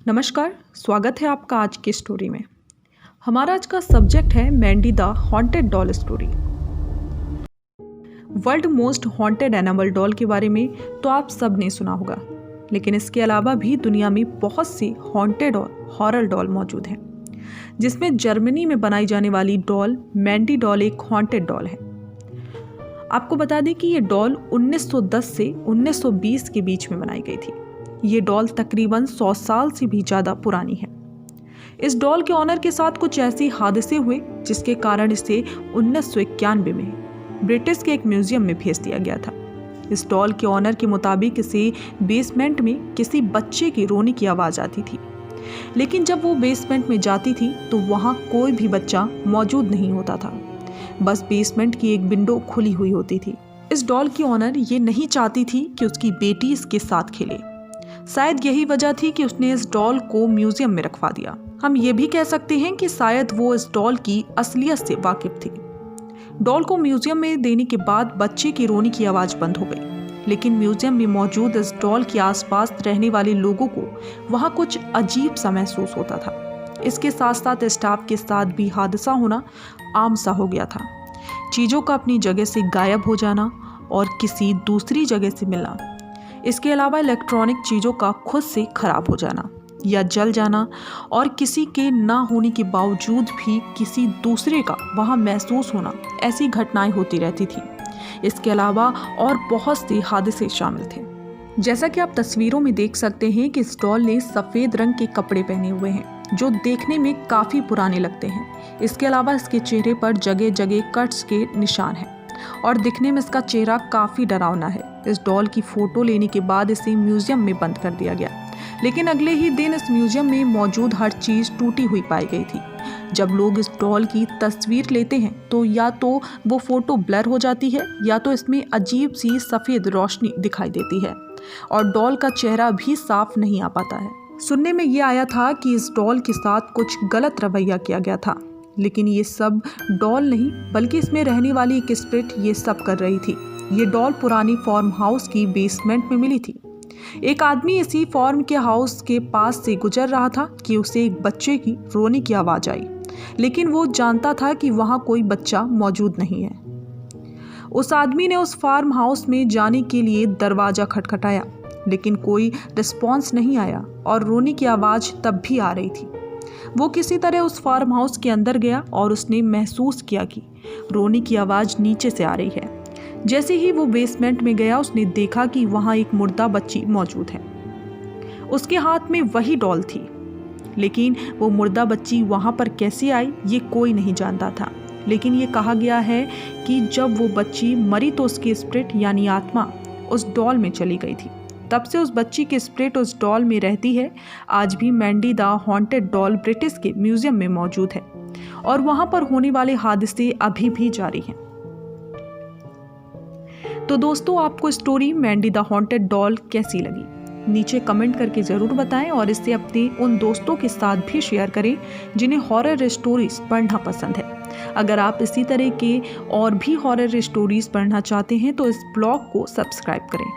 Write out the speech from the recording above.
नमस्कार, स्वागत है आपका आज की स्टोरी में। हमारा आज का सब्जेक्ट है Mandy the haunted doll story. World most haunted animal doll के बारे में तो आप सब ने सुना होगा, लेकिन इसके अलावा भी दुनिया में बहुत सी हॉन्टेड और हॉरर डॉल मौजूद हैं, जिसमें जर्मनी में बनाई जाने वाली डॉल मैंडी डॉल एक हॉन्टेड डॉल है। आपको बता दें कि ये डॉल 1910 से 1920 के बीच में बनाई गई थी। ये डॉल तकरीबन 100 साल से भी ज़्यादा पुरानी है। इस डॉल के ऑनर के साथ कुछ ऐसे हादसे हुए जिसके कारण इसे 1991 में ब्रिटिश के एक म्यूजियम में भेज दिया गया था। इस डॉल के ऑनर के मुताबिक इसे बेसमेंट में किसी बच्चे के रोने की आवाज़ आती थी, लेकिन जब वो बेसमेंट में जाती थी तो वहाँ कोई भी बच्चा मौजूद नहीं होता था। बस बेसमेंट की एक विंडो खुली हुई होती थी। इस डॉल की ऑनर ये नहीं चाहती थी कि उसकी बेटी इसके साथ खेले। शायद यही वजह थी कि उसने इस डॉल को म्यूजियम में रखवा दिया। हम ये भी कह सकते हैं कि शायद वो इस डॉल की असलियत से वाकिफ थी। डॉल को म्यूजियम में देने के बाद बच्चे की रोने की आवाज़ बंद हो गई, लेकिन म्यूजियम में मौजूद इस डॉल के आसपास रहने वाले लोगों को वहाँ कुछ अजीब सा महसूस होता था। इसके साथ साथ स्टाफ के साथ भी हादसा होना आम सा हो गया था। चीज़ों का अपनी जगह से गायब हो जाना और किसी दूसरी जगह से मिलना। इसके अलावा इलेक्ट्रॉनिक चीज़ों का खुद से खराब हो जाना या जल जाना और किसी के ना होने के बावजूद भी किसी दूसरे का वहाँ महसूस होना, ऐसी घटनाएं होती रहती थी। इसके अलावा और बहुत से हादसे शामिल थे। जैसा कि आप तस्वीरों में देख सकते हैं कि इस डॉल ने सफ़ेद रंग के कपड़े पहने हुए हैं जो देखने में काफ़ी पुराने लगते हैं। इसके अलावा इसके चेहरे पर जगह जगह कट्स के निशान हैं और दिखने में इसका चेहरा काफ़ी डरावना है। इस डॉल की फ़ोटो लेने के बाद इसे म्यूज़ियम में बंद कर दिया गया, लेकिन अगले ही दिन इस म्यूज़ियम में मौजूद हर चीज़ टूटी हुई पाई गई थी। जब लोग इस डॉल की तस्वीर लेते हैं तो या तो वो फ़ोटो ब्लर हो जाती है या तो इसमें अजीब सी सफ़ेद रोशनी दिखाई देती है और डॉल का चेहरा भी साफ नहीं आ पाता है। सुनने में ये आया था कि इस डॉल के साथ कुछ गलत रवैया किया गया था, लेकिन ये सब डॉल नहीं बल्कि इसमें रहने वाली एक स्पिरिट ये सब कर रही थी। ये डॉल पुरानी फार्म हाउस की बेसमेंट में मिली थी। एक आदमी इसी फार्म के हाउस के पास से गुजर रहा था कि उसे एक बच्चे की रोने की आवाज़ आई, लेकिन वो जानता था कि वहाँ कोई बच्चा मौजूद नहीं है। उस आदमी ने उस फार्म हाउस में जाने के लिए दरवाज़ा खटखटाया, लेकिन कोई रिस्पॉन्स नहीं आया और रोने की आवाज़ तब भी आ रही थी। वो किसी तरह उस फार्म हाउस के अंदर गया और उसने महसूस किया कि रोने की आवाज़ नीचे से आ रही है। जैसे ही वो बेसमेंट में गया उसने देखा कि वहाँ एक मुर्दा बच्ची मौजूद है। उसके हाथ में वही डॉल थी, लेकिन वो मुर्दा बच्ची वहाँ पर कैसे आई ये कोई नहीं जानता था। लेकिन ये कहा गया है कि जब वो बच्ची मरी तो उसकी स्पिरिट यानी आत्मा उस डॉल में चली गई थी। तब से उस बच्ची की स्पिरिट उस डॉल में रहती है। आज भी Mandy the haunted doll British के म्यूजियम में मौजूद है और वहाँ पर होने वाले हादसे अभी भी जारी हैं। तो दोस्तों, आपको story Mandy the haunted doll कैसी लगी? नीचे कमेंट करके ज़रूर बताएं और इसे अपने उन दोस्तों के साथ भी शेयर करें जिन्हें हॉरर स्टोरीज पढ़ना पसंद है। अगर आप इसी तरह के और भी हॉरर स्टोरीज पढ़ना चाहते हैं तो इस ब्लॉग को सब्सक्राइब करें।